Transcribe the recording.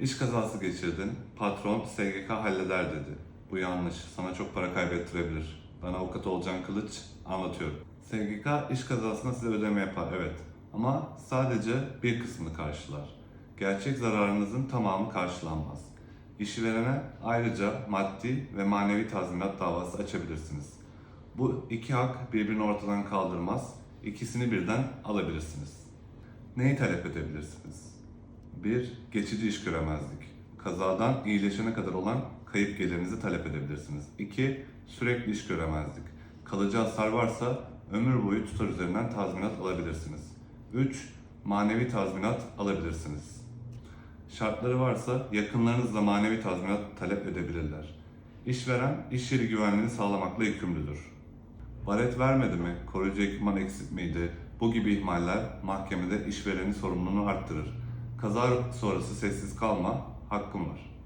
İş kazası geçirdin, patron SGK halleder dedi. Bu yanlış, sana çok para kaybettirebilir. Ben avukat Olcan Kılıç anlatıyorum. SGK iş kazasında size ödeme yapar, evet. Ama sadece bir kısmını karşılar. Gerçek zararınızın tamamı karşılanmaz. İşverene ayrıca maddi ve manevi tazminat davası açabilirsiniz. Bu iki hak birbirini ortadan kaldırmaz, ikisini birden alabilirsiniz. Neyi talep edebilirsiniz? 1. Geçici iş göremezlik. Kazadan iyileşene kadar olan kayıp gelirinizi talep edebilirsiniz. 2. Sürekli iş göremezlik. Kalıcı hasar varsa ömür boyu tutar üzerinden tazminat alabilirsiniz. 3. Manevi tazminat alabilirsiniz. Şartları varsa yakınlarınızla manevi tazminat talep edebilirler. İşveren iş yeri güvenliğini sağlamakla yükümlüdür. Baret vermedi mi, koruyucu ekipman eksik miydi? Bu gibi ihmaller mahkemede işverenin sorumluluğunu arttırır. Kaza sonrası sessiz kalma, hakkın var.